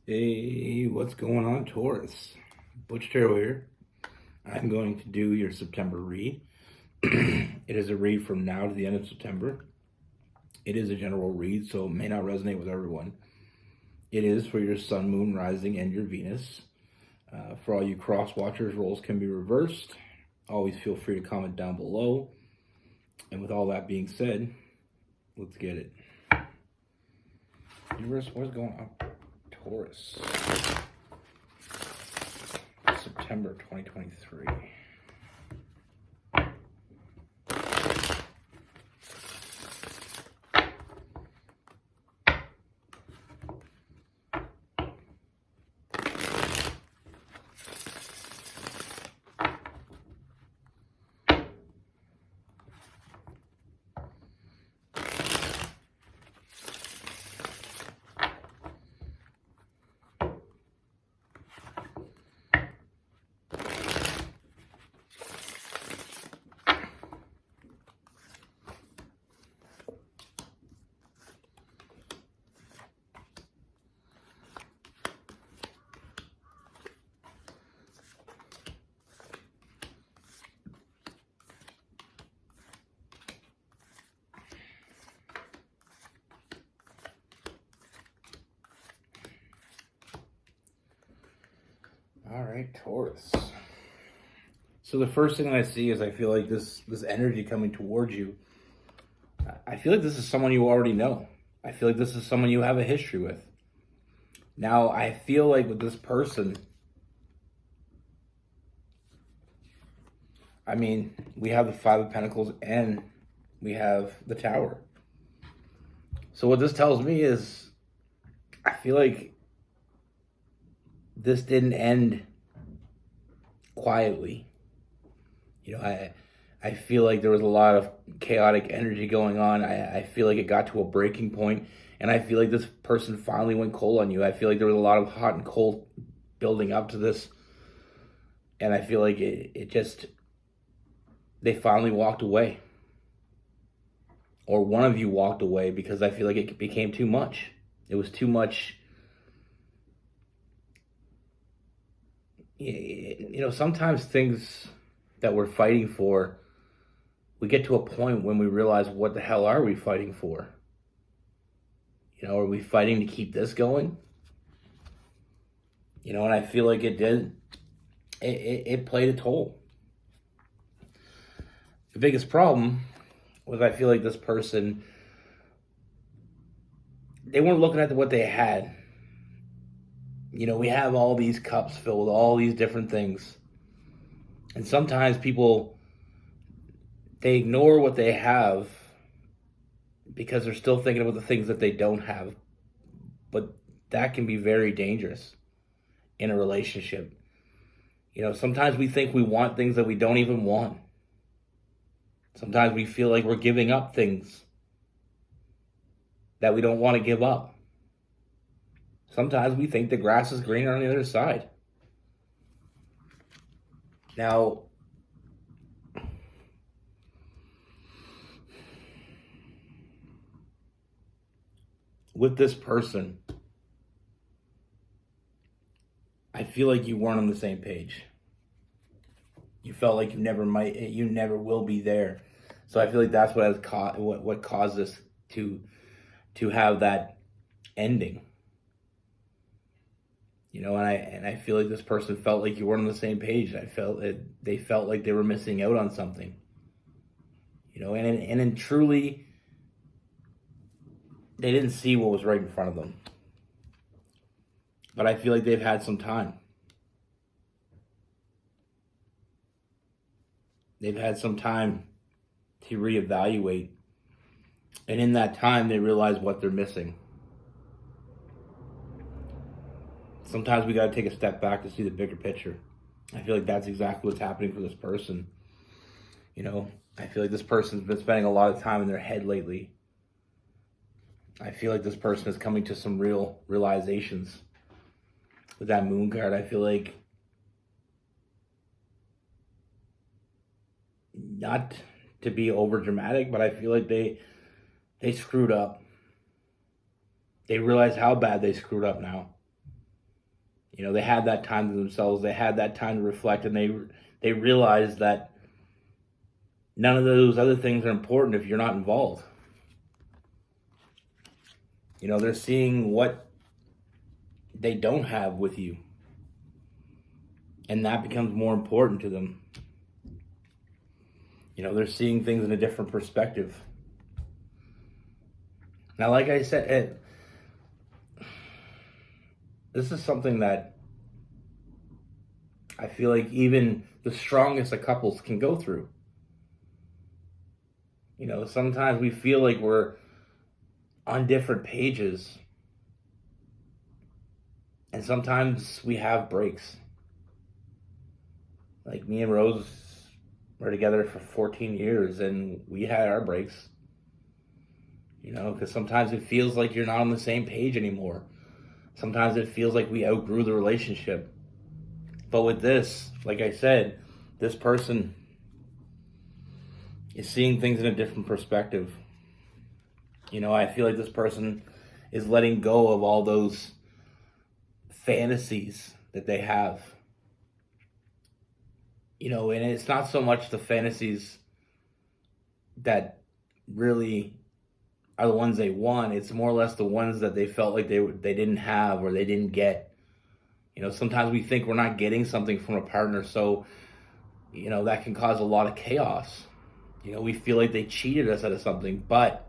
Hey, what's going on, Taurus? Butch here. I'm going to do your September read. It is a read from now to the end of September. It is a general read, so it may not resonate with everyone. It is for your Sun, Moon, Rising, and your Venus. For all you cross watchers, roles can be reversed. Always feel free to comment down below. And with all that being said, let's get it. Universe, what's going on? Taurus. September 2023. All right, Taurus. So the first thing I see is I feel like this energy coming towards you. I feel like this is someone you already know. I feel like this is someone you have a history with. Now, I feel like with this person, I mean, we have the Five of Pentacles and we have the Tower. So what this tells me is I feel like this didn't end quietly. You know, I feel like there was a lot of chaotic energy going on. I feel like it got to a breaking point, and I feel like this person finally went cold on you. I feel like there was a lot of hot and cold building up to this, and I feel like they finally walked away. Or one of you walked away because I feel like it became too much. It was too much. You know, sometimes things that we're fighting for, we get to a point when we realize, what the hell are we fighting for? You know, are we fighting to keep this going? You know, and I feel like it did. It played a toll. The biggest problem was I feel like this person, they weren't looking at what they had. You know, we have all these cups filled with all these different things. And sometimes people, they ignore what they have because they're still thinking about the things that they don't have. But that can be very dangerous in a relationship. You know, sometimes we think we want things that we don't even want. Sometimes we feel like we're giving up things that we don't want to give up. Sometimes we think the grass is greener on the other side. Now, with this person, I feel like you weren't on the same page. You felt like you never will be there. So I feel like that's what what caused this to have that ending. You know, and I feel like this person felt like you weren't on the same page. I felt that they felt like they were missing out on something. You know, and truly, they didn't see what was right in front of them. But I feel like they've had some time. They've had some time to reevaluate. And in that time, they realize what they're missing. Sometimes we got to take a step back to see the bigger picture. I feel like that's exactly what's happening for this person. You know, I feel like this person's been spending a lot of time in their head lately. I feel like this person is coming to some real realizations. With that moon card, I feel like, not to be over dramatic, but I feel like they screwed up. They realize how bad they screwed up now. They had that time to themselves. They had that time to reflect, and they realized that none of those other things are important if you're not involved. They're seeing what they don't have with you, and that becomes more important to them. They're seeing things in a different perspective. Now, like I said, this is something that I feel like even the strongest of couples can go through. Sometimes we feel like we're on different pages, and sometimes we have breaks. Like me and Rose were together for 14 years, and we had our breaks. Because sometimes it feels like you're not on the same page anymore. Sometimes it feels like we outgrew the relationship. But with this, like I said, this person is seeing things in a different perspective. I feel like this person is letting go of all those fantasies that they have. And it's not so much the fantasies that really are the ones they want. It's more or less the ones that they felt like they didn't have or they didn't get. Sometimes we think we're not getting something from a partner, so that can cause a lot of chaos. We feel like they cheated us out of something, but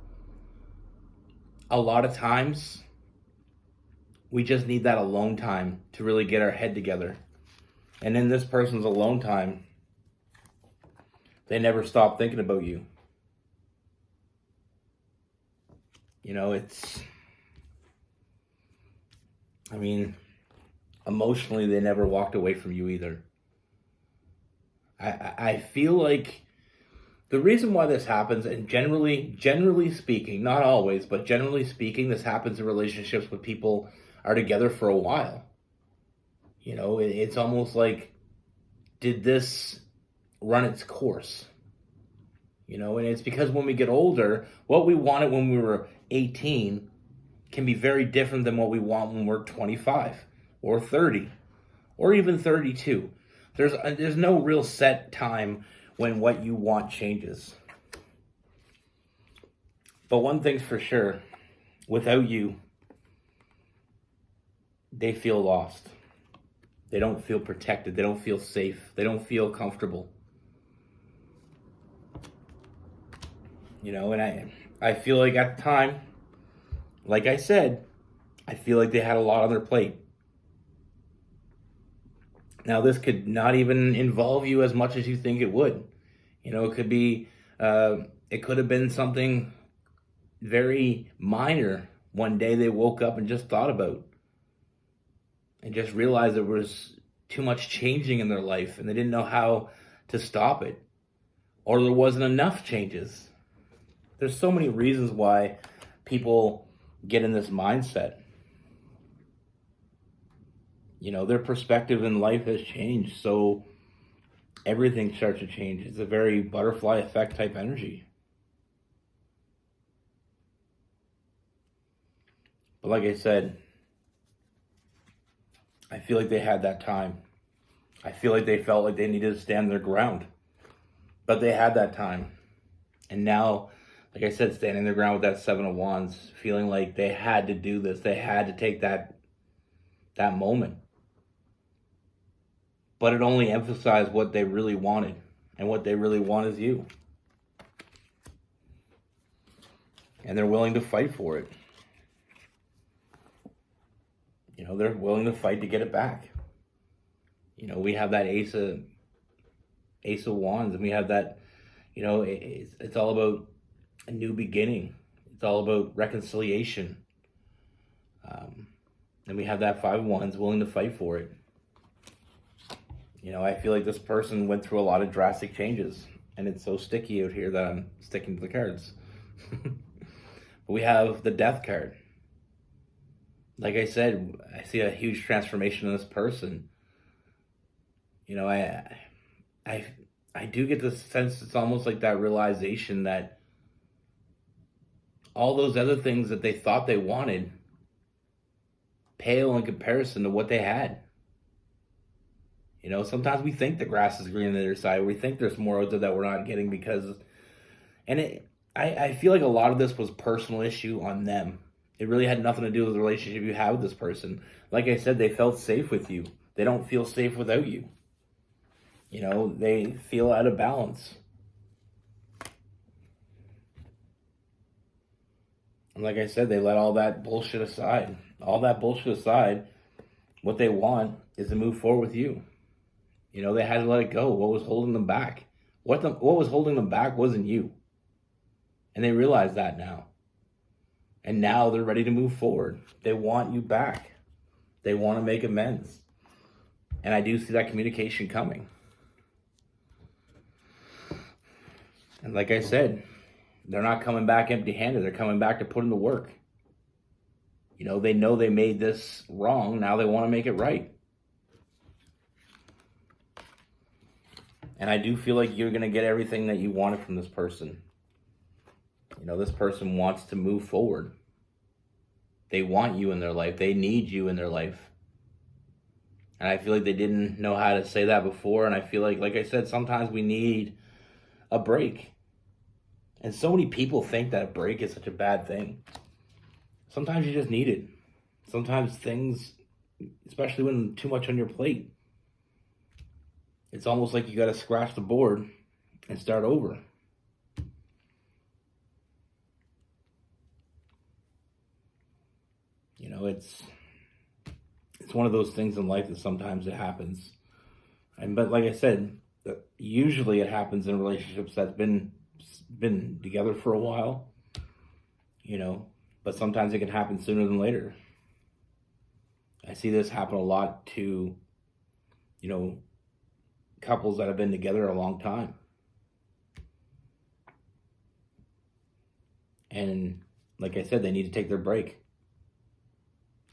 a lot of times we just need that alone time to really get our head together. And in this person's alone time, they never stop thinking about you. Emotionally, they never walked away from you either. I feel like the reason why this happens, and generally speaking, not always, but generally speaking, this happens in relationships when people are together for a while. It's almost like, did this run its course? And it's because when we get older, what we wanted when we were 18 can be very different than what we want when we're 25 or 30 or even 32. There's no real set time when what you want changes. But one thing's for sure, without you, they feel lost. They don't feel protected. They don't feel safe. They don't feel comfortable. And I feel like at the time, like I said, I feel like they had a lot on their plate. Now, this could not even involve you as much as you think it would. It could be, it could have been something very minor. One day they woke up and just thought about and just realized there was too much changing in their life and they didn't know how to stop it. Or there wasn't enough changes. There's so many reasons why people get in this mindset. Their perspective in life has changed, so everything starts to change. It's a very butterfly effect type energy. But like I said, I feel like they had that time. I feel like they felt like they needed to stand their ground. But they had that time. And now, like I said, standing their ground with that Seven of Wands, feeling like they had to do this. They had to take that moment. But it only emphasized what they really wanted. And what they really want is you. And they're willing to fight for it. They're willing to fight to get it back. We have that Ace of Wands, and we have that, it's all about a new beginning. It's all about reconciliation. And we have that Five of Wands, willing to fight for it. I feel like this person went through a lot of drastic changes, and it's so sticky out here that I'm sticking to the cards. But we have the Death card. Like I said, I see a huge transformation in this person. I do get the sense it's almost like that realization that all those other things that they thought they wanted pale in comparison to what they had. You know, sometimes we think the grass is green on the other side. We think there's more out there that we're not getting because, and I feel like a lot of this was personal issue on them. It really had nothing to do with the relationship you have with this person. Like I said, they felt safe with you. They don't feel safe without you. You know, they feel out of balance. And like I said, they let all that bullshit aside. All that bullshit aside, what they want is to move forward with you. You know, they had to let it go. What was holding them back? What was holding them back wasn't you. And they realize that now. And now they're ready to move forward. They want you back. They want to make amends. And I do see that communication coming. And like I said, they're not coming back empty-handed. They're coming back to put in the work. You know they made this wrong. Now they want to make it right. And I do feel like you're going to get everything that you wanted from this person. You know, this person wants to move forward. They want you in their life. They need you in their life. And I feel like they didn't know how to say that before. And I feel like I said, sometimes we need a break. And so many people think that a break is such a bad thing. Sometimes you just need it. Sometimes things, especially when too much on your plate, it's almost like you got to scratch the board and start over. You know, it's one of those things in life that sometimes it happens. But like I said, usually it happens in relationships that's been together for a while, you know, but sometimes it can happen sooner than later. I see this happen a lot to, you know, couples that have been together a long time. And like I said, they need to take their break.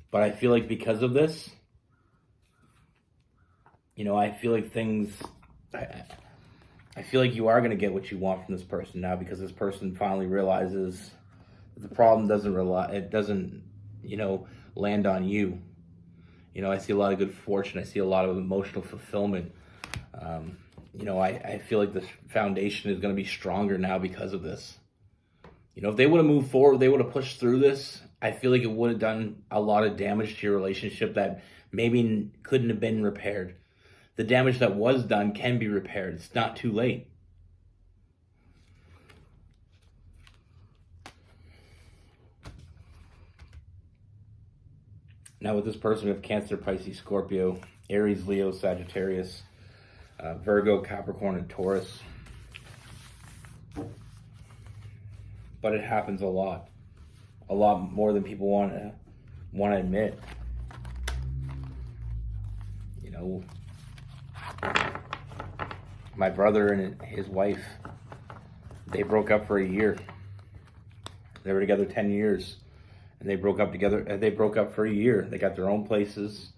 But I feel like because of this, you know, I feel like I feel like you are going to get what you want from this person now, because this person finally realizes that the problem doesn't, you know, land on you. You know, I see a lot of good fortune. I see a lot of emotional fulfillment. You know, I feel like the foundation is going to be stronger now because of this. You know, if they would have moved forward, they would have pushed through this, I feel like it would have done a lot of damage to your relationship that maybe couldn't have been repaired. The damage that was done can be repaired. It's not too late. Now with this person, we have Cancer, Pisces, Scorpio, Aries, Leo, Sagittarius, Virgo, Capricorn, and Taurus. But it happens a lot more than people want to admit. You know, my brother and his wife, they broke up for a year. They were together 10 years, and they broke up together. They broke up for a year. They got their own places.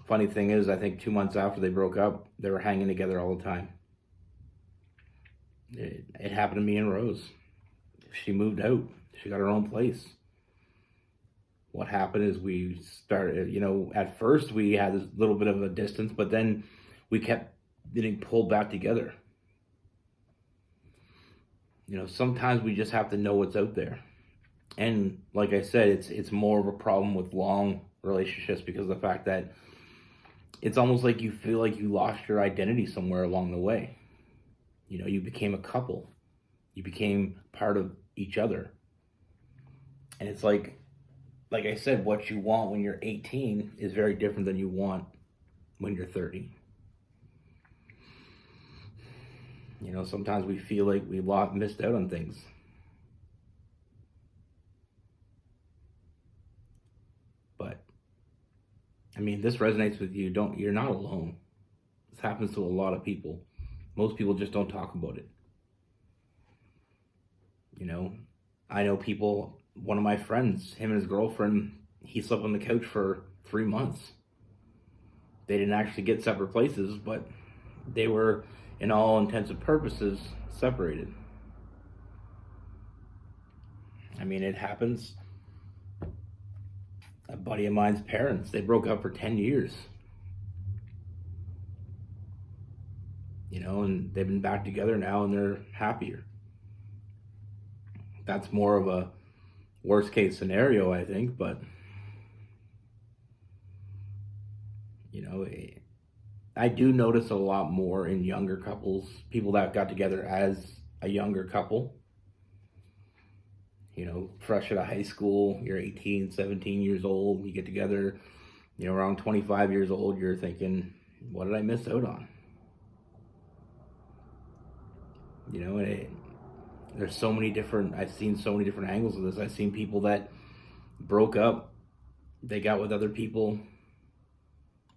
Funny thing is, I think 2 months after they broke up, they were hanging together all the time. It happened to me and Rose. She moved out. She got her own place. What happened is we started, you know, at first we had this little bit of a distance, but then we kept getting pulled back together. You know, sometimes we just have to know what's out there. And like I said, it's more of a problem with long relationships because of the fact that it's almost like you feel like you lost your identity somewhere along the way. You know, you became a couple. You became part of each other. And it's like I said, what you want when you're 18 is very different than you want when you're 30. You know, sometimes we feel like we missed out on things. But, I mean, this resonates with you. You're not alone. This happens to a lot of people. Most people just don't talk about it. You know, I know people, one of my friends, him and his girlfriend, he slept on the couch for 3 months. They didn't actually get separate places, but they were, in all intents and purposes, separated. I mean, it happens. A buddy of mine's parents, they broke up for 10 years. and they've been back together now and they're happier. That's more of a worst case scenario, I think, but you know, I do notice a lot more in younger couples, people that got together as a younger couple. Fresh out of high school, you're 18, 17 years old, you get together, around 25 years old, you're thinking, what did I miss out on? There's so many different, I've seen so many different angles of this. I've seen people that broke up, they got with other people,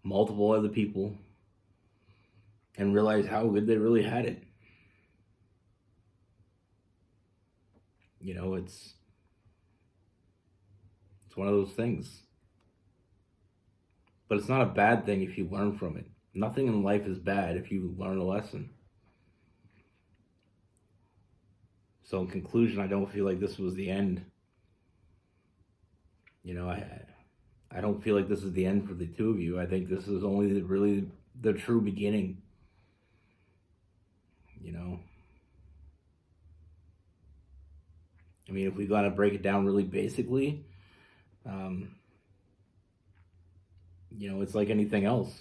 multiple other people, and realized how good they really had it. It's one of those things. But it's not a bad thing if you learn from it. Nothing in life is bad if you learn a lesson. So in conclusion, I don't feel like this was the end. I don't feel like this is the end for the two of you. I think this is only really the true beginning. If we got to break it down really basically, it's like anything else.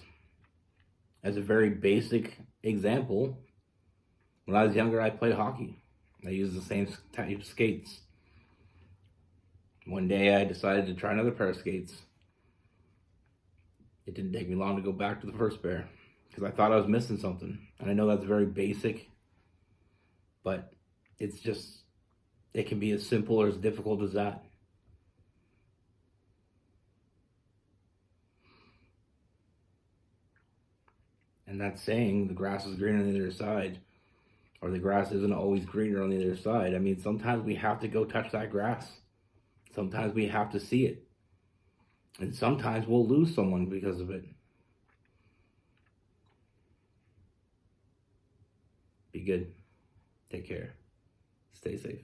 As a very basic example, when I was younger, I played hockey. I used the same type of skates. One day I decided to try another pair of skates. It didn't take me long to go back to the first pair because I thought I was missing something. And I know that's very basic, but it can be as simple or as difficult as that. And that saying, the grass is greener on the other side, or the grass isn't always greener on the other side. Sometimes we have to go touch that grass. Sometimes we have to see it. And sometimes we'll lose someone because of it. Be good. Take care. Stay safe.